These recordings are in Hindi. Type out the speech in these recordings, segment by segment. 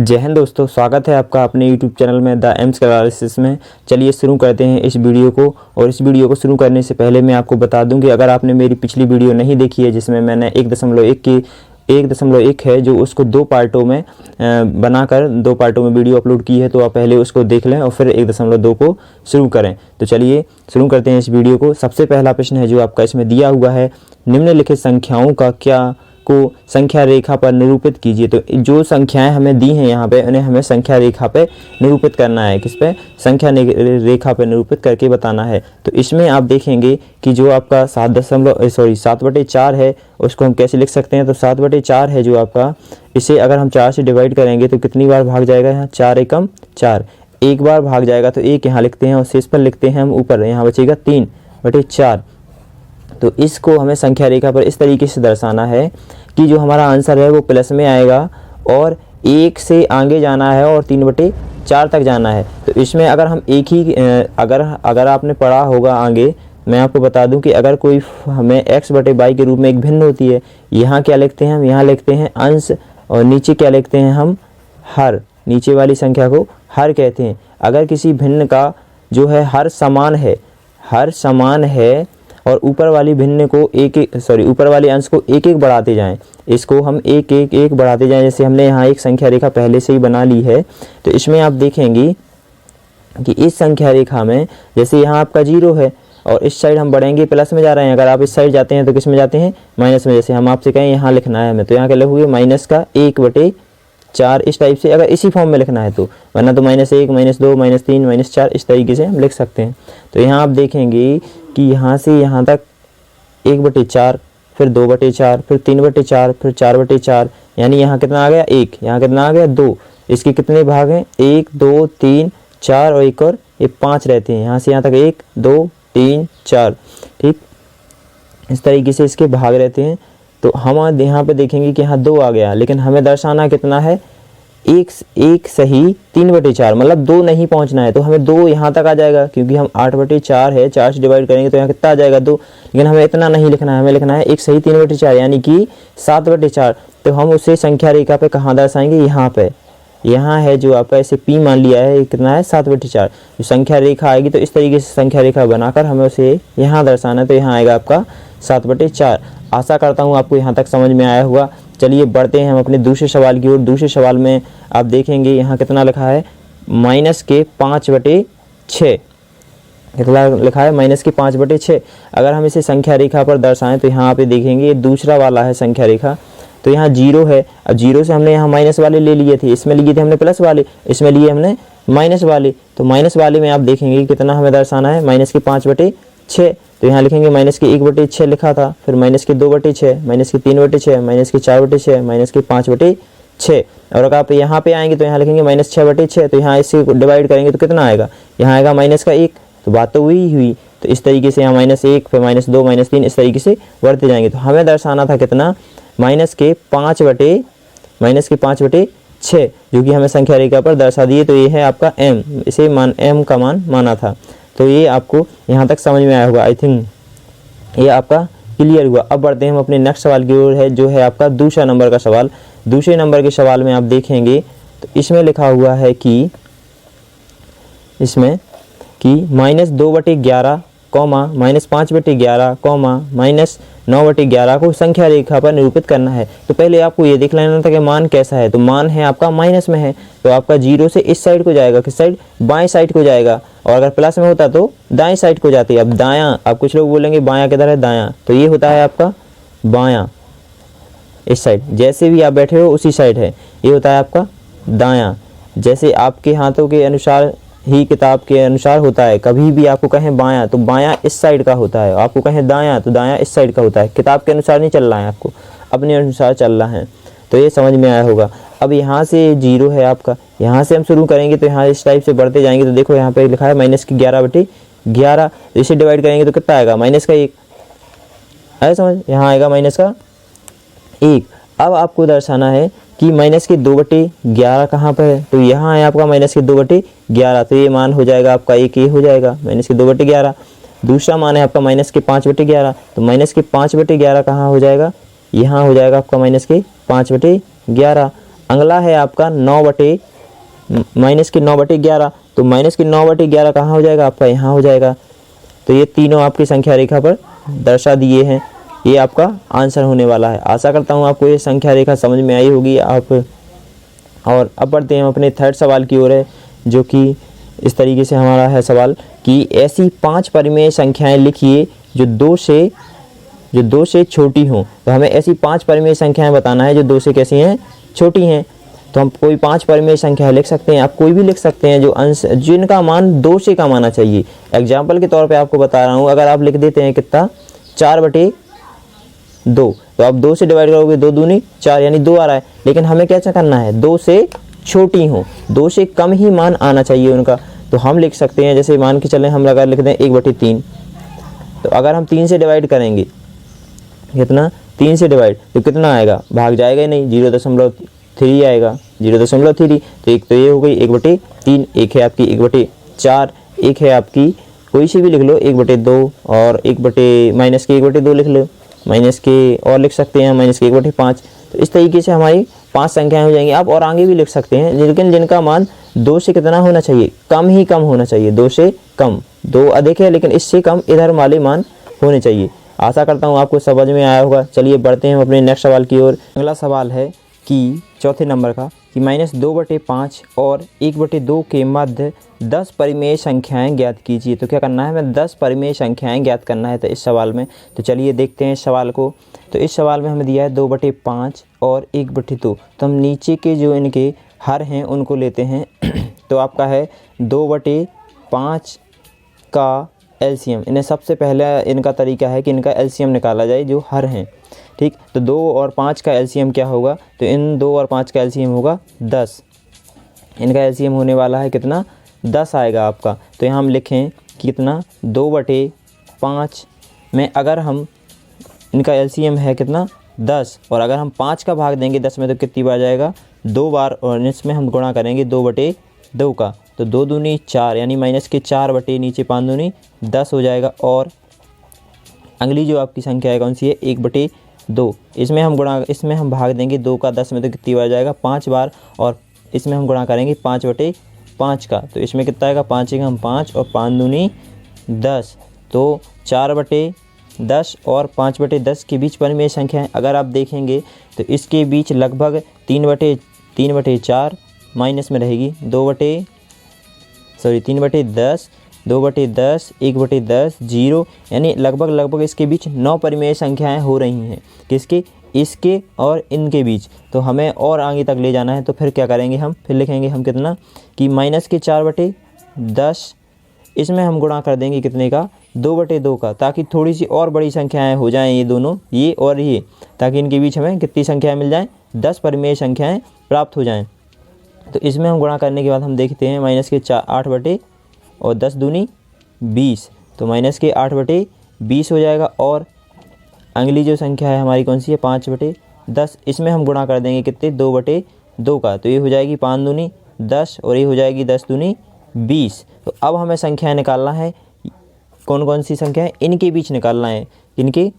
जय हिंद दोस्तों, स्वागत है आपका अपने YouTube चैनल में द एम्स एनालिसिस में। चलिए शुरू करते हैं इस वीडियो को। और इस वीडियो को शुरू करने से पहले मैं आपको बता दूं कि अगर आपने मेरी पिछली वीडियो नहीं देखी है जिसमें मैंने 1.1 है जो उसको दो पार्टों में बनाकर दो पार्टों में वीडियो अपलोड की है, तो आप पहले उसको देख लें और फिर 1.2 को शुरू करें। तो चलिए शुरू करते हैं इस वीडियो को। सबसे पहला प्रश्न है जो आपका इसमें दिया हुआ है, निम्नलिखित संख्याओं का क्या को संख्या रेखा पर निरूपित कीजिए। तो जो संख्याएं हमें दी हैं यहाँ पे उन्हें हमें संख्या रेखा पे निरूपित करना है। किस पे? संख्या रेखा पे निरूपित करके बताना है। तो इसमें आप देखेंगे कि जो आपका 7/4 है उसको हम कैसे लिख सकते हैं। तो 7/4 है जो आपका, इसे अगर हम 4 से डिवाइड करेंगे तो कितनी बार भाग जाएगा? यहाँ 4 एकम 4, एक बार भाग जाएगा तो एक यहाँ लिखते हैं और शेष पर लिखते हैं हम ऊपर, यहाँ बचेगा 3/4। तो इसको हमें संख्या रेखा पर इस तरीके से दर्शाना है कि जो हमारा आंसर है वो प्लस में आएगा और 1 से आगे जाना है और 3/4 तक जाना है। तो इसमें अगर हम एक ही अगर आपने पढ़ा होगा आगे, मैं आपको बता दूं कि अगर कोई हमें x/y के रूप में एक भिन्न होती है, यहाँ क्या लिखते हैं हम? यहाँ लिखते हैं अंश और नीचे क्या लिखते हैं हम? हर। नीचे वाली संख्या को हर कहते हैं। अगर किसी भिन्न का जो है हर समान है और ऊपर वाली भिन्न को ऊपर वाले अंश को एक बढ़ाते जाएं, इसको हम एक बढ़ाते जाएं। जैसे हमने यहाँ एक संख्या रेखा पहले से ही बना ली है, तो इसमें आप देखेंगे कि इस संख्या रेखा में जैसे यहाँ आपका 0 है और इस साइड हम बढ़ेंगे प्लस में जा रहे हैं। अगर आप इस साइड जाते हैं तो किस में जाते हैं? माइनस में। जैसे हम आपसे कहें यहाँ लिखना है हमें, तो यहाँ क्या लिखोगे? -1/4 इस टाइप से, अगर इसी फॉर्म में लिखना है तो, वरना तो -1, -2, -3, -4 इस तरीके से हम लिख सकते हैं। तो यहाँ आप देखेंगे कि यहाँ से यहाँ तक 1/4, फिर 2/4, फिर 3/4, फिर 4/4, यानी यहाँ कितना आ गया? 1। यहाँ कितना आ गया? 2। इसके कितने भाग हैं? 1, 2, 3, 4 और एक और ये 5 रहते हैं। यहाँ से यहाँ तक 1, 2, 3, 4, ठीक इस तरीके से इसके भाग रहते हैं। तो हम यहाँ पे देखेंगे कि यहाँ 2 आ गया, लेकिन हमें दर्शाना कितना है? एक सही 3/4, मतलब 2 नहीं पहुंचना है। तो हमें 2 यहाँ तक आ जाएगा क्योंकि हम 8/4 है, 4 से डिवाइड करेंगे तो यहाँ कितना आ जाएगा? 2। लेकिन हमें इतना नहीं लिखना है, हमें लिखना है एक सही 3/4 यानी कि 7/4। तो हम उसे संख्या रेखा पे कहाँ दर्शाएंगे? यहाँ पे। यहाँ है जो आपका इसे P मान लिया है, कितना है? 7/4। जो संख्या रेखा आएगी तो इस तरीके से संख्या रेखा बनाकर हमें उसे यहाँ दर्शाना है। तो यहाँ आएगा आपका 7/4। आशा करता हूँ आपको यहाँ तक समझ में आया होगा। चलिए बढ़ते हैं हम अपने दूसरे सवाल की ओर। दूसरे सवाल में आप देखेंगे यहाँ कितना लिखा है? -5/6। कितना लिखा है? -5/6। अगर हम इसे संख्या रेखा पर दर्शाएं तो यहाँ पे देखेंगे ये दूसरा वाला है संख्या रेखा। तो यहाँ 0 है। अब 0 से हमने यहाँ माइनस वाले ले लिए थे, इसमें लिए थे हमने प्लस वाले, इसमें लिए हमने माइनस वाले। तो माइनस वाले में आप देखेंगे कितना हमें दर्शाना है? -5/6। तो यहाँ लिखेंगे -1/6 लिखा था, फिर -2/6, -3/6, -4/6, -5/6। और अगर आप यहाँ पे आएंगे तो यहाँ लिखेंगे -6/6। तो यहाँ इससे डिवाइड करेंगे तो कितना आएगा? यहाँ आएगा -1। तो बात तो वही हुई। तो इस तरीके से यहाँ -1, फिर -2, -3 इस तरीके से बढ़ते जाएंगे। तो हमें दर्शाना था कितना? -5/6, जो कि हमें संख्या रेखा पर दर्शा दिए। तो ये है आपका m, इसे m का मान माना था। तो ये आपको यहाँ तक समझ में आया होगा। आई थिंक ये आपका क्लियर हुआ। अब बढ़ते हैं हम अपने नेक्स्ट सवाल की ओर, है जो है आपका दूसरा नंबर का सवाल। दूसरे नंबर के सवाल में आप देखेंगे तो इसमें लिखा हुआ है कि -2/11, -5/11, -9/11 को संख्या रेखा पर निरूपित करना है। तो पहले आपको ये देख लेना था कि मान कैसा है। तो मान है आपका माइनस में है, तो आपका 0 से इस साइड को जाएगा। किस साइड? बाएं साइड को जाएगा। और अगर प्लस में होता तो दाएं साइड को जाती है। अब दायां, अब कुछ लोग बोलेंगे बायां किधर है? दायां। तो ये होता है आपका बायां, इस साइड। जैसे भी आप बैठे हो उसी साइड है। ये होता है आपका दायां। जैसे आपके हाथों के अनुसार ही किताब के अनुसार होता है। कभी भी आपको कहें बायां तो बायां इस साइड का होता है, आपको कहें दायां तो दायां इस साइड का होता है। किताब के अनुसार नहीं चल रहा है, आपको अपने अनुसार चल रहा है। तो ये समझ में आया होगा। अब यहाँ से 0 है आपका, यहाँ से हम शुरू करेंगे तो यहाँ इस टाइप से बढ़ते जाएंगे। तो देखो यहाँ पे लिखा है -11/11। तो इसे डिवाइड करेंगे तो कितना आएगा? -1 आया समझ? यहाँ आएगा -1। अब आपको दर्शाना है कि -2/11 कहाँ पर है? तो यहाँ है आपका -2/11। तो ये मान हो जाएगा आपका 1, ये हो जाएगा -2/11। दूसरा मान है आपका -5/11। तो -5/11 कहाँ हो जाएगा? यहाँ हो जाएगा आपका -5/11। अगला है आपका 9 बटे माइनस के 9/11। तो माइनस के 9/11 कहाँ हो जाएगा आपका, यहाँ हो जाएगा। तो ये तीनों आपकी संख्या रेखा पर दर्शा दिए हैं, ये आपका आंसर होने वाला है। आशा करता हूँ आपको ये संख्या रेखा समझ में आई होगी आप। और अब बढ़ते हैं अपने थर्ड सवाल की ओर है, जो कि इस तरीके से हमारा है सवाल कि ऐसी 5 परिमेय संख्याएं लिखिए जो दो से छोटी हों। तो हमें ऐसी 5 परिमेय संख्याएं बताना है जो 2 से कैसी हैं, छोटी हैं। तो हम कोई 5 परिमेय संख्या लिख सकते हैं, आप कोई भी लिख सकते हैं जो अंश जिनका मान 2 से कम आना चाहिए। एग्जाम्पल के तौर पे आपको बता रहा हूँ, अगर आप लिख देते हैं कितना 4/2, तो आप 2 से डिवाइड करोगे 2 दूनी 4 यानी 2 आ रहा है। लेकिन हमें क्या करना है, 2 से छोटी हो, 2 से कम ही मान आना चाहिए उनका। तो हम लिख सकते हैं, जैसे मान के चलें हम अगर लिख दें 1/3, तो अगर हम 3 से डिवाइड करेंगे कितना, 3 से डिवाइड तो कितना आएगा, भाग जाएगा ही नहीं, 0.3 आएगा, 0.3। तो एक तो ये हो गई 1/3, एक है आपकी 1/4, एक है आपकी कोई सी भी लिख लो 1/2 और माइनस के 1/2 लिख लो, माइनस के और लिख सकते हैं माइनस के 1/5। तो इस तरीके से हमारी 5 संख्याएं हो जाएंगी। आप और आगे भी लिख सकते हैं, लेकिन जिनका मान 2 से कितना होना चाहिए, कम ही कम होना चाहिए, 2 से कम। 2 अधिक है लेकिन इससे कम इधर वाले मान होने चाहिए। आशा करता हूँ आपको समझ में आया होगा। चलिए बढ़ते हैं अपने नेक्स्ट सवाल की ओर। अगला सवाल है कि चौथे नंबर का कि -2/5 और 1/2 के मध्य 10 परिमेय संख्याएं ज्ञात कीजिए। तो क्या करना है, हमें 10 परिमेय संख्याएं ज्ञात करना है तो इस सवाल में। तो चलिए देखते हैं इस सवाल को। तो इस सवाल में हमें दिया है 2/5 और 1/2। तो हम नीचे के जो इनके हर हैं उनको लेते हैं। तो आपका है 2/5 का एलसीएम। इन्हें सबसे पहले इनका तरीका है कि इनका एलसीएम निकाला जाए जो हर हैं, ठीक। तो 2 और 5 का एलसीएम क्या होगा, तो इन 2 और 5 का एलसीएम होगा 10। इनका एलसीएम होने वाला है कितना, 10 आएगा आपका। तो यहाँ हम लिखें कि कितना, 2/5 में अगर हम इनका एलसीएम है कितना 10, और अगर हम 5 का भाग देंगे 10 में तो कितनी बार जाएगा, 2 बार। और इसमें हम गुणा करेंगे 2/2 का, तो 2 दूनी 4 यानी माइनस के 4 बटे नीचे 5 दूनी 10 हो जाएगा। और अगली जो आपकी संख्या है कौन सी है, 1/2। इसमें हम भाग देंगे 2 का 10 में तो कितनी बार जाएगा, 5 बार। और इसमें हम गुणा करेंगे 5/5 का, तो इसमें कितना आएगा, 5 का हम 5 और 5 दूनी 10। तो 4/10 और 5/10 के बीच परिमेय संख्या है। अगर आप देखेंगे तो इसके बीच लगभग 3/4 माइनस में रहेगी, 3/10, 2/10, 1/10, 0, यानी लगभग इसके बीच 9 परिमेय संख्याएं हो रही हैं। किसके, इसके और इनके बीच। तो हमें और आगे तक ले जाना है, तो फिर क्या करेंगे हम, फिर लिखेंगे हम कितना कि माइनस के 4/10, इसमें हम गुणा कर देंगे कितने का, 2/2 का, ताकि थोड़ी सी और बड़ी संख्याएं हो जाएं ये दोनों, ये और ये, ताकि इनके बीच हमें कितनी संख्याएं मिल जाएं, 10 परिमेय संख्याएं प्राप्त हो जाएं। तो इसमें हम गुणा करने के बाद हम देखते हैं माइनस के 8 और 10 दूनी 20, तो माइनस के 8/20 हो जाएगा। और अगली जो संख्या है हमारी कौन सी है, 5/10, इसमें हम गुणा कर देंगे कितने, 2/2 का, तो ये हो जाएगी 5 दूनी 10 और ये हो जाएगी 10 दूनी 20। तो अब हमें संख्या निकालना है, कौन कौन सी संख्या है, इनके बीच निकालना है। इनके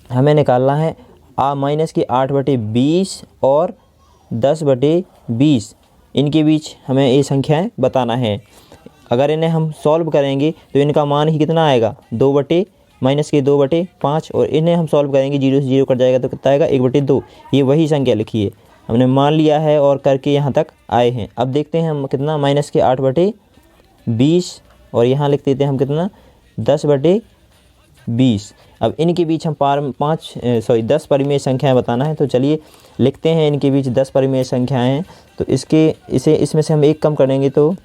हमें निकालना है माइनस के 8/20 और 10/20, इनके बीच हमें ये संख्याएं बताना है। अगर इन्हें हम सॉल्व करेंगे तो इनका मान ही कितना आएगा, माइनस के 2/5, और इन्हें हम सॉल्व करेंगे 0 से 0 कट जाएगा तो कितना आएगा, 1/2। ये वही संख्या लिखी है, हमने मान लिया है और करके यहाँ तक आए हैं। अब देखते हैं हम कितना, माइनस के 8/20 और यहाँ लिख देते हैं हम कितना, 10/20। अब इनके बीच हम 10 परिमेय संख्याएं बताना है। तो चलिए लिखते हैं, इनके बीच 10 परिमेय संख्याएं हैं। तो इसमें से हम एक कम करेंगे तो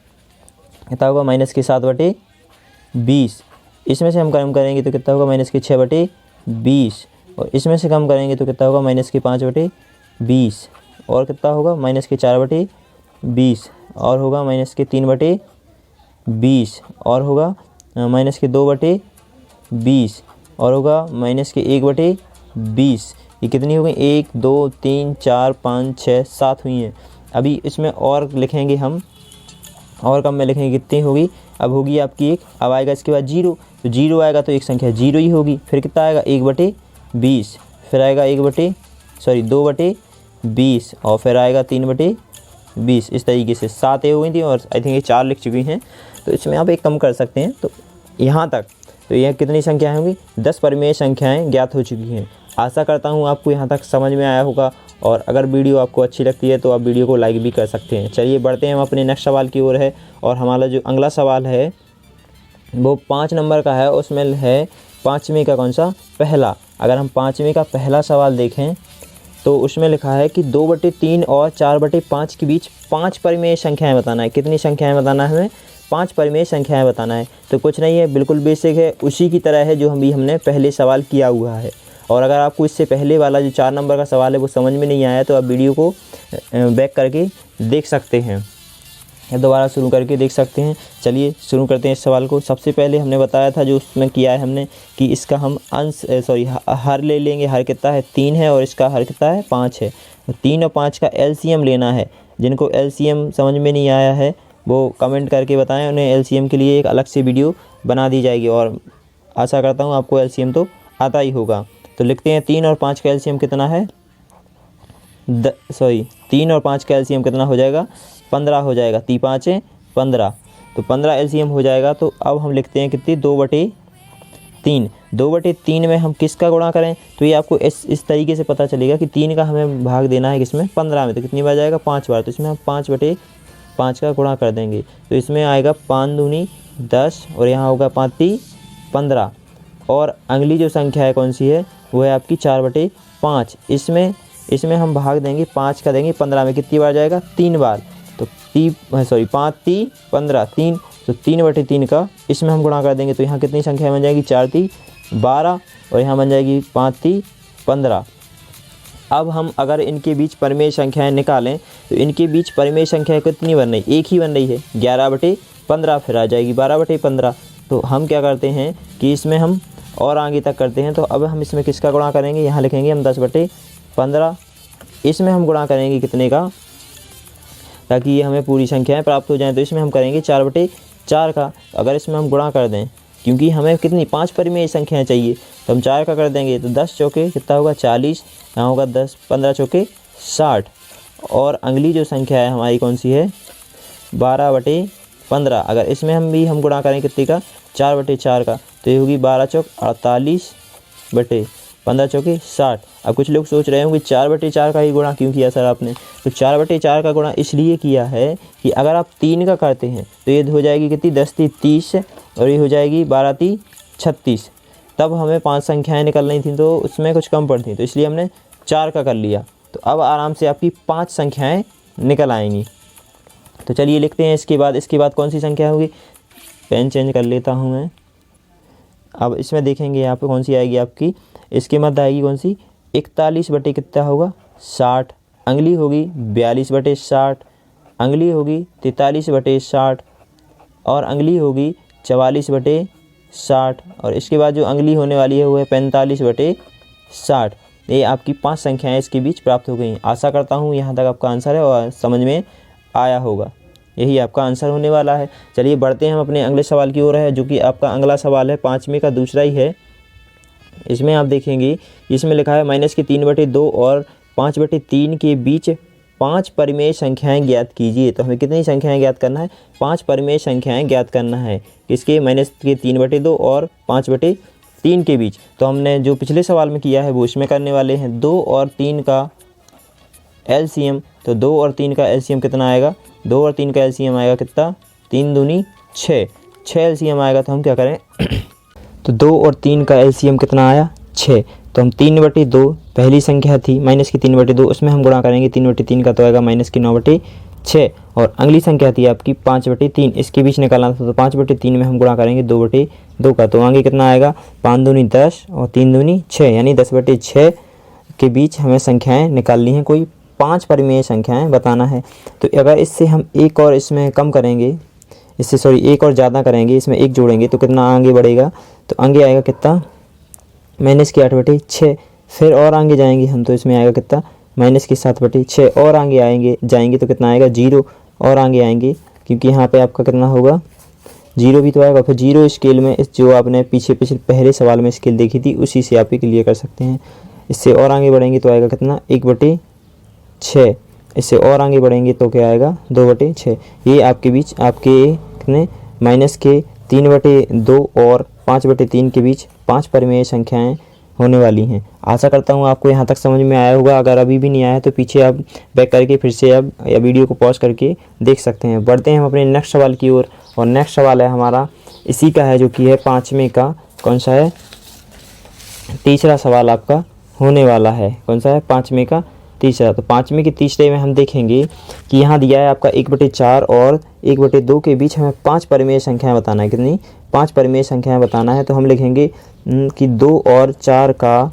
कितना होगा, माइनस के 7/20। इसमें से हम कम करेंगे तो कितना होगा, माइनस के 6/20। और इसमें से कम करेंगे तो कितना होगा, माइनस के 5/20। और कितना होगा, माइनस के 4/20। और होगा माइनस के 3/20। और होगा माइनस के 2/20। और होगा माइनस के 1/20। ये कितनी हो गई, 1 2 3 4 5 6 7 हुई हैं। अभी इसमें और लिखेंगे हम, और कम में लिखेंगे कितनी होगी, अब होगी आपकी 1। अब आएगा इसके बाद 0, तो 0 आएगा तो एक संख्या 0 ही होगी। फिर कितना आएगा, 1/20। फिर आएगा 2/20 20 और फिर आएगा 3/20। इस तरीके से 7 ए हो गई थी और आई थिंक ये 4 लिख चुकी हैं। तो इसमें आप एक कम कर सकते हैं। तो यहाँ तक तो यह कितनी संख्याएँ होंगी, 10 परिमेय संख्याएँ ज्ञात हो चुकी हैं। आशा करता हूँ आपको यहाँ तक समझ में आया होगा, और अगर वीडियो आपको अच्छी लगती है तो आप वीडियो को लाइक भी कर सकते हैं। चलिए बढ़ते हैं हम अपने नेक्स्ट सवाल की ओर है, और हमारा जो अगला सवाल है वो 5 नंबर का है। उसमें है 5वीं का कौन सा, पहला। अगर हम 5वीं का पहला सवाल देखें तो उसमें लिखा है कि 2/3 और 4/5 के बीच 5 परिमेय संख्याएँ बताना है। कितनी संख्याएँ बताना है हमें, 5 परिमेय संख्याएँ बताना है। तो कुछ नहीं है, बिल्कुल बेसिक है, उसी की तरह है जो हमने पहले सवाल किया हुआ है। और अगर आपको इससे पहले वाला जो 4 नंबर का सवाल है वो समझ में नहीं आया तो आप वीडियो को बैक करके देख सकते हैं, दोबारा शुरू करके देख सकते हैं। चलिए शुरू करते हैं इस सवाल को। सबसे पहले हमने बताया था जो उसमें किया है हमने कि इसका हम हर ले लेंगे। हर कितना है, 3 है, और इसका हर कितना है, 5 है। 3 और 5 का एलसीएम लेना है। जिनको एलसीएम समझ में नहीं आया है वो कमेंट करके बताएं, उन्हें एलसीएम के लिए एक अलग से वीडियो बना दी जाएगी, और आशा करता हूँ आपको एलसीएम तो आता ही होगा। तो लिखते हैं 3 और 5 का एलसीएम कितना है, 3 और 5 का एलसीएम कितना हो जाएगा, 15 हो जाएगा। 3 5 15, तो 15 एलसीएम हो जाएगा। तो अब हम लिखते हैं कितनी, 2/3। 2/3 में हम किसका गुणा करें, तो ये आपको इस तरीके से पता चलेगा कि 3 का हमें भाग देना है किसमें, 15 में। तो कितनी बार जाएगा, 5 बार। तो इसमें हम 5/5 का गुणा कर देंगे। तो इसमें आएगा 5 दूनी 10, और यहाँ होगा 5 3 15। और अगली जो संख्या है कौन सी है, वो है आपकी 4/5। इसमें हम भाग देंगे, 5 का देंगे 15 में। कितनी बार जाएगा, 3 बार। तो 5 3 15, 3, तो 3/3 का इसमें हम गुणा कर देंगे। तो यहाँ कितनी संख्या बन जाएगी, 4 3 12, और यहाँ बन जाएगी 5 3 15। अब हम अगर इनके बीच परिमेय संख्याएं निकालें तो इनके बीच परिमेय संख्या कितनी बन रही, एक ही बन रही है, 11/15। फिर आ जाएगी 12/15। तो हम क्या करते हैं कि इसमें हम और आगे तक करते हैं। तो अब हम इसमें किसका गुणा करेंगे, यहाँ लिखेंगे हम 10/15। इसमें हम गुणा करेंगे कितने का, ताकि ये हमें पूरी संख्याएं प्राप्त हो जाएं। तो इसमें हम करेंगे 4/4 का। अगर इसमें हम गुणा कर दें, क्योंकि हमें कितनी 5 परिमेय संख्याएं चाहिए, तो हम 4 का कर देंगे। तो 10 चौके कितना होगा, 40। यहाँ होगा 10 15 चौके 60। और अगली जो संख्या है हमारी कौन सी है, 12/15। अगर इसमें हम गुणा करें कितने का, 4/4 का, तो ये होगी 12 चौक 48 बटे 15 चौके 60। अब कुछ लोग सोच रहे होंगे 4/4 का ही गुणा क्यों किया सर आपने, तो 4/4 का गुणा इसलिए किया है कि अगर आप 3 का करते हैं तो ये हो जाएगी कितनी, 10 3 30, और ये हो जाएगी 12 3 36। तब हमें 5 संख्याएं निकलनी थी तो उसमें कुछ कम पड़ती, तो इसलिए हमने 4 का कर लिया। तो अब आराम से आपकी 5 संख्याएँ निकल आएंगी। तो चलिए लिखते हैं इसके बाद कौन सी संख्या होगी, पेन चेंज कर लेता हूँ मैं। अब इसमें देखेंगे यहाँ पे कौन सी आएगी आपकी, इसके मध्य आएगी कौन सी, 41 बटे कितना होगा, 60। अंगली होगी 42/60, अंगली होगी 43/60, और अंगली होगी 44/60, और इसके बाद जो अंगली होने वाली है वो है 45/60। ये आपकी 5 संख्याएं इसके बीच प्राप्त हो गई। आशा करता हूँ यहाँ तक आपका आंसर है और समझ में आया होगा। यही आपका आंसर होने वाला है। चलिए बढ़ते हैं हम अपने अगले सवाल की ओर है, जो कि आपका अगला सवाल है 5वीं का दूसरा ही है। इसमें आप देखेंगे इसमें लिखा है -3/2 और 5/3 के बीच 5 परिमेय संख्याएं ज्ञात कीजिए। तो हमें कितनी संख्याएं ज्ञात करना है, 5 परिमेय संख्याएं ज्ञात करना है। किसके, -3/2 और 5/3 के बीच। तो हमने जो पिछले सवाल में किया है वो इसमें करने वाले हैं। 2 और 3 का एलसीएम, तो 2 और 3 का एलसीएम कितना आएगा, 2 और 3 का एलसीएम आएगा कितना, 3 दूनी 6 एलसीएम आएगा। तो हम क्या करें तो 2 और 3 का एलसीएम कितना आया, 6। तो हम 3/2 पहली संख्या थी -3/2, उसमें हम गुणा करेंगे 3/3 का, तो आएगा -9/6। और अगली संख्या थी आपकी 5/3, इसके बीच निकालना था। तो 5/3 में हम गुणा करेंगे 2/2 का, तो आगे कितना आएगा, 5 दूनी 10 और 3 दूनी 6, यानी 10/6 के बीच हमें संख्याएँ निकालनी है। कोई 5 परिमेय संख्याएँ बताना है। तो अगर इससे हम एक और इसमें कम करेंगे, एक और ज़्यादा करेंगे, इसमें एक जोड़ेंगे तो कितना आगे बढ़ेगा, तो आगे आएगा कितना, -8/6। फिर और आगे जाएंगे हम तो इसमें आएगा कितना, -7/6। और आगे जाएंगे तो कितना आएगा, 0। और आगे आएंगे क्योंकि यहाँ पे आपका कितना होगा, 0 भी तो आएगा। फिर 0 स्केल में इस जो आपने पीछे पहले सवाल में स्केल देखी थी उसी से आप क्लियर कर सकते हैं। इससे और आगे बढ़ेंगे तो आएगा कितना, 6। इससे और आगे बढ़ेंगे तो क्या आएगा 2/6। ये आपके बीच आपके कितने माइनस के 3/2 और 5/3 के बीच 5 परिमेय संख्याएं होने वाली हैं। आशा करता हूँ आपको यहाँ तक समझ में आया होगा। अगर अभी भी नहीं आया तो पीछे आप बैक करके फिर से आप या वीडियो को पॉज करके देख सकते हैं। बढ़ते हैं हम अपने नेक्स्ट सवाल की ओर और नेक्स्ट सवाल है हमारा इसी का है, जो कि है 5वें का कौन सा है, तीसरा सवाल आपका होने वाला है। कौन सा है, 5वें का तीसरा। तो 5वें के तीसरे में हम देखेंगे कि यहाँ दिया है आपका 1/4 और 1/2 के बीच हमें 5 परिमेय संख्याएं बताना है। कितनी, 5 परिमेय संख्याएं बताना है। तो हम लिखेंगे कि 2 और 4 का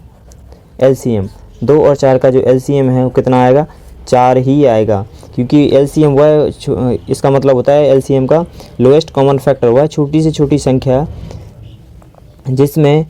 एलसीएम, 2 और 4 का जो एलसीएम है वो कितना आएगा, 4 ही आएगा। क्योंकि एलसीएम वह, इसका मतलब होता है एलसीएम का लोएस्ट कॉमन फैक्टर, वह छोटी से छोटी संख्या जिसमें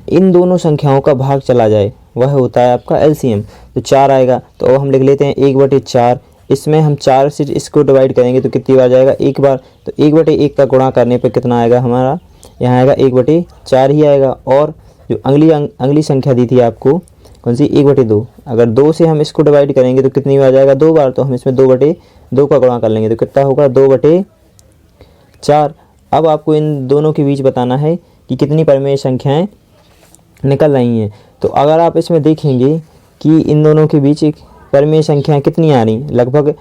इन दोनों संख्याओं का भाग चला जाए, वह होता है आपका एलसीएम। तो 4 आएगा। तो हम लिख लेते हैं 1/4। इसमें हम 4 से इसको डिवाइड करेंगे तो कितनी बार जाएगा, एक बार। तो 1/1 का गुणा करने पे कितना आएगा हमारा, यहाँ आएगा 1/4 ही आएगा। और जो अगली संख्या दी थी आपको कौन सी, 1/2। अगर 2 से हम इसको डिवाइड करेंगे तो कितनी बार जाएगा, 2 बार। तो हम इसमें 2/2 का गुणा कर लेंगे तो कितना होगा, 2/4। अब आपको इन दोनों के बीच बताना है कि कितनी परिमेय संख्याएं निकल रही हैं। तो अगर आप इसमें देखेंगे कि इन दोनों के बीच एक परिमेय संख्याएं कितनी आ रही, लगभग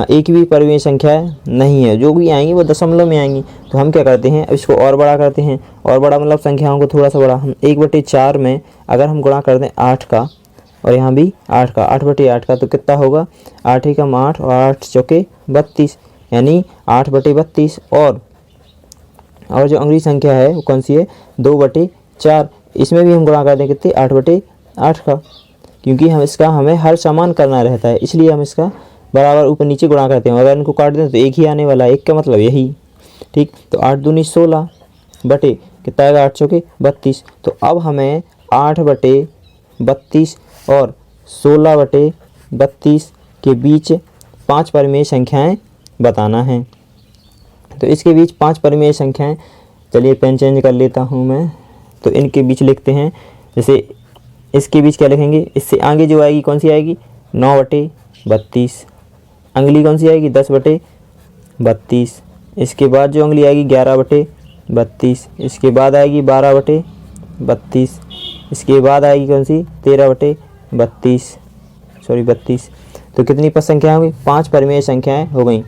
एक भी परिमेय संख्या नहीं है। जो भी आएंगी वो दशमलव में आएंगी। तो हम क्या करते हैं, इसको और बड़ा करते हैं। और बड़ा मतलब संख्याओं को थोड़ा सा बड़ा। हम 1/4 में अगर हम गुणा कर दें 8 का, और यहाँ भी 8 का, 8/8 का, तो कितना होगा, 8 एकम 8 और 8 चौके 32, यानी 8/32। और जो अगली संख्या है वो कौन सी है, 2/4। इसमें भी हम गुणा कर दें कितने, 8/8 का। क्योंकि हमें हर समान करना रहता है, इसलिए हम इसका बराबर ऊपर नीचे गुणा करते हैं। अगर इनको काट दें तो एक ही आने वाला है, एक का मतलब यही, ठीक। तो 8 दूनी 16 बटे कितना आएगा, 8 चौके 32। तो अब हमें 8/32 और 16/32 के बीच 5 परिमेय संख्याएं बताना है। तो इसके बीच 5 परिमेय संख्याएं, चलिए पेन चेंज कर लेता हूं मैं। तो इनके बीच लिखते हैं, जैसे इसके बीच क्या लिखेंगे, इससे आगे जो आएगी कौन सी आएगी, 9/32। अगली कौन सी आएगी, 10/32। इसके बाद जो अगली आएगी 11/32। इसके बाद आएगी 12/32। इसके बाद आएगी कौन सी, 13/32, 32। तो कितनी पद संख्या होगी, 5 परिमेय संख्याएं हो गई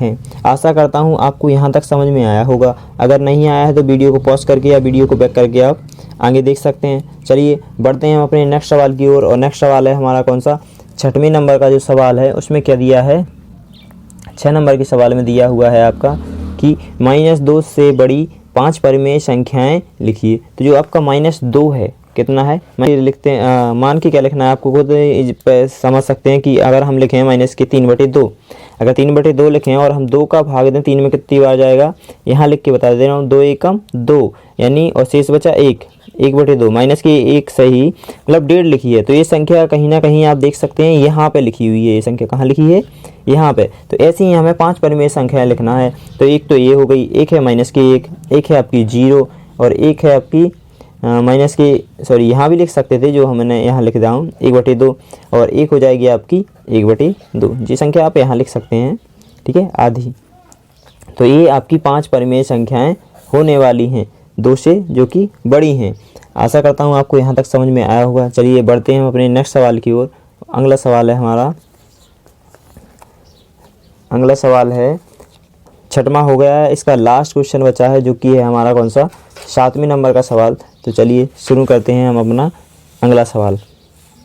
हैं। आशा करता हूँ आपको यहाँ तक समझ में आया होगा। अगर नहीं आया है तो वीडियो को पॉज करके या वीडियो को बैक करके आप आगे देख सकते हैं। चलिए बढ़ते हैं हम अपने नेक्स्ट सवाल की ओर। और नेक्स्ट सवाल है हमारा कौन सा, 6वें नंबर का जो सवाल है उसमें क्या दिया है, 6 नंबर के सवाल में दिया हुआ है आपका कि -2 से बड़ी 5 परिमेय संख्याएं लिखिए। तो जो आपका -2 है कितना है, लिखते हैं, मान के क्या लिखना है आपको खुद समझ सकते हैं कि अगर हम लिखें माइनस के 3/2, अगर 3/2 लिखें और हम 2 का भाग दें 3 में कितनी बार जाएगा, यहाँ लिख के बता दे रहा हूँ, 2 एकम 2, यानी और शेष बचा 1/2 माइनस के 1 सही मतलब 1.5 लिखी है। तो ये संख्या कहीं ना कहीं आप देख सकते हैं यहाँ पे लिखी हुई है। ये संख्या कहाँ लिखी है, यहाँ पे। तो ऐसे ही हमें 5 परिमेय संख्या लिखना है। तो एक तो ये हो गई, एक है माइनस के 1, एक है आपकी 0 और एक है आपकी माइनस के, सॉरी यहाँ भी लिख सकते थे, जो हमने यहाँ लिख रहा हूँ 1/2 और एक हो जाएगी आपकी 1/2। जी संख्या आप यहाँ लिख सकते हैं, ठीक है, आधी। तो ये आपकी 5 परिमेय संख्याएं होने वाली हैं, 2 से जो कि बड़ी हैं। आशा करता हूँ आपको यहाँ तक समझ में आया होगा। चलिए बढ़ते हैं हम अपने नेक्स्ट सवाल की ओर। अगला सवाल है हमारा, अगला सवाल है 6वां हो गया है, इसका लास्ट क्वेश्चन बचा है, जो कि है हमारा कौन सा, 7वें नंबर का सवाल। तो चलिए शुरू करते हैं हम अपना अगला सवाल।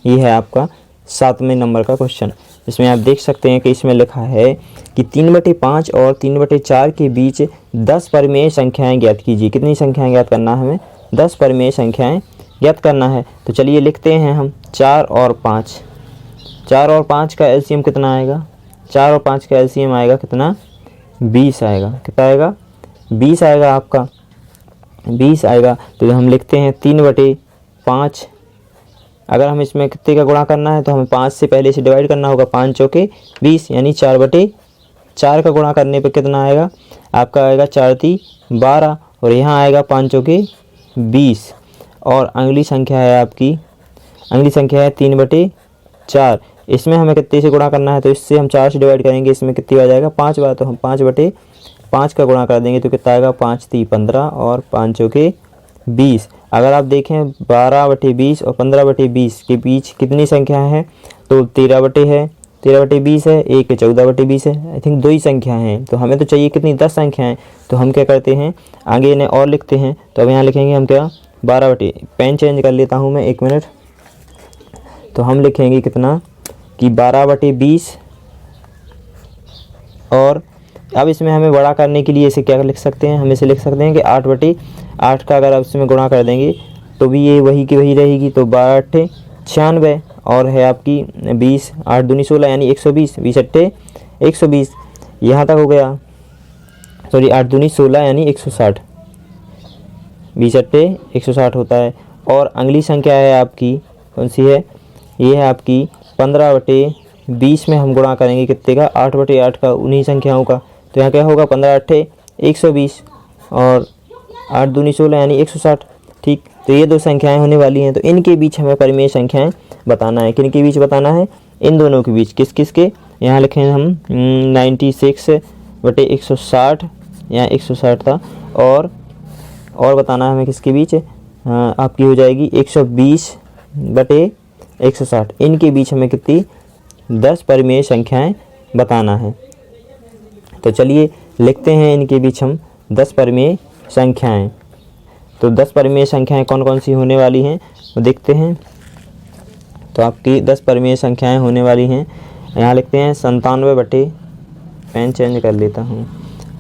ये है आपका 7वें नंबर का क्वेश्चन। इसमें आप देख सकते हैं कि इसमें लिखा है कि 3/5 और 3/4 के बीच 10 परिमेय संख्याएं ज्ञात कीजिए। कितनी संख्याएं ज्ञात करना है हमें, 10 परिमेय संख्याएं ज्ञात करना है। तो चलिए लिखते हैं हम 4 और 5। 4 और 5 का एलसीएम कितना आएगा, 4 और 5 का एलसीएम आएगा कितना, 20 आएगा। कितना आएगा, 20 आएगा आपका, 20 आएगा। तो हम लिखते हैं 3/5। अगर हम इसमें कितने का गुणा करना है तो हमें 5 से पहले से डिवाइड करना होगा, 5 चौके 20, यानी 4/4 का गुणा करने पे कितना आएगा आपका, आएगा 4 × 12 और यहाँ आएगा 5 चौके 20। और अगली संख्या है आपकी, अगली संख्या है 3/4, इसमें हमें कितने से गुणा करना है, तो इससे हम 4 से डिवाइड करेंगे, इसमें कितनी आ जाएगा 5 बार, तो हम 5/5 का गुणा कर देंगे तो कितना आएगा 5×3 15 और 5×4 20। अगर आप देखें 12/20 और 15/20 के बीच कितनी संख्या है, तो 13/20 है, एक 14/20 है, आई थिंक 2 ही संख्या हैं। तो हमें तो चाहिए कितनी 10 संख्याएं। तो हम क्या करते हैं आगे इन्हें और लिखते हैं। तो अब यहाँ लिखेंगे हम क्या 12 पेन चेंज कर लेता हूँ मैं 1 मिनट। तो हम लिखेंगे कितना कि 12/20 और अब इसमें हमें बड़ा करने के लिए इसे क्या लिख सकते हैं, हम इसे लिख सकते हैं कि 8/8 का अगर आप इसमें गुणा कर देंगे तो भी ये वही की वही रहेगी। तो 12×8 96 और है आपकी 20, 8 दूनी 16 यानी 120, 20×8 120, यहाँ तक हो गया। सॉरी 8 दूनी 16 यानी 160, 20×8 160 होता है। और अगली संख्या है आपकी कौन सी है, ये है आपकी 15/20 में हम गुणा करेंगे कितने का 8/8 का, उन्हीं संख्याओं का। तो यहाँ क्या होगा 15×8 120 और 8 दूनी 16 यानी 160। ठीक, तो ये 2 संख्याएं होने वाली हैं। तो इनके बीच हमें परिमेय संख्याएं बताना है। किन के बीच बताना है, इन दोनों के बीच। किस किस के, यहाँ लिखें हम 96/160, यहाँ 160 था। और बताना है हमें किसके बीच, आपकी हो जाएगी 120/160। इनके बीच हमें कितनी 10 परिमेय संख्याएं बताना है। तो चलिए लिखते हैं इनके बीच हम 10 परिमेय संख्याएं। तो 10 परिमेय संख्याएं कौन कौन सी होने वाली हैं वो देखते हैं। तो आपकी 10 परिमेय संख्याएं होने वाली हैं, यहाँ लिखते हैं 97 पेन चेंज कर लेता हूँ,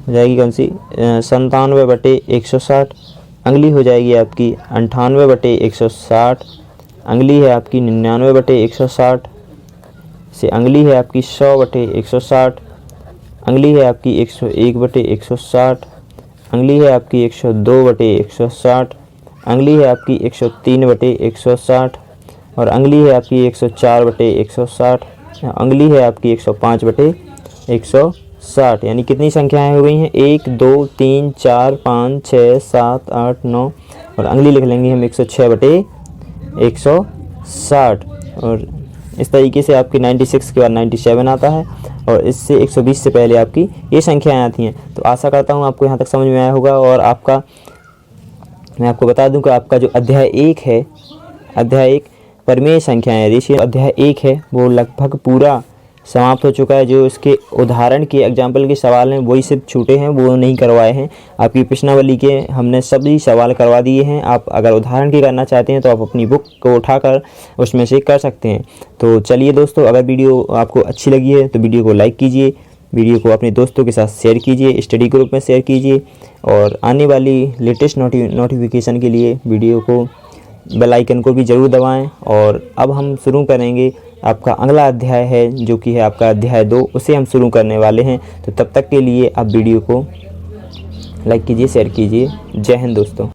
हो जाएगी कौन सी 97/160। अगली हो जाएगी आपकी 98/160। अगली है आपकी 99/160 से अगली है आपकी 100/160। अगली है आपकी 101/160। अगली है आपकी 102/160। अगली है आपकी 103/160 और अगली है आपकी 104/160। अगली है आपकी 105/160। यानी कितनी संख्याएं हो गई हैं 1 2 3 4 5 6 7 8 9 और अगली लिख लेंगे हम 106/160। और इस तरीके से आपकी 96 के बाद 97 आता है और इससे 120 से पहले आपकी ये संख्याएं आती हैं। तो आशा करता हूँ आपको यहाँ तक समझ में आया होगा। और आपका मैं आपको बता दूं कि आपका जो अध्याय 1 है, अध्याय 1 परिमेय संख्याएं रेशियो अध्याय 1 है, वो लगभग पूरा समाप्त हो चुका है। जो इसके उदाहरण के एग्जाम्पल के सवाल हैं वही सिर्फ छूटे हैं, वो नहीं करवाए हैं। आपकी प्रश्नावली के हमने सभी सवाल करवा दिए हैं। आप अगर उदाहरण की करना चाहते हैं तो आप अपनी बुक को उठाकर उसमें से कर सकते हैं। तो चलिए दोस्तों, अगर वीडियो आपको अच्छी लगी है तो वीडियो को लाइक कीजिए, वीडियो को अपने दोस्तों के साथ शेयर कीजिए, स्टडी ग्रुप में शेयर कीजिए और आने वाली लेटेस्ट नोटिफिकेशन के लिए वीडियो को बेल आइकन को भी ज़रूर दबाएं। और अब हम शुरू करेंगे आपका अगला अध्याय है जो कि है आपका अध्याय 2, उसे हम शुरू करने वाले हैं। तो तब तक के लिए आप वीडियो को लाइक कीजिए, शेयर कीजिए। जय हिंद दोस्तों।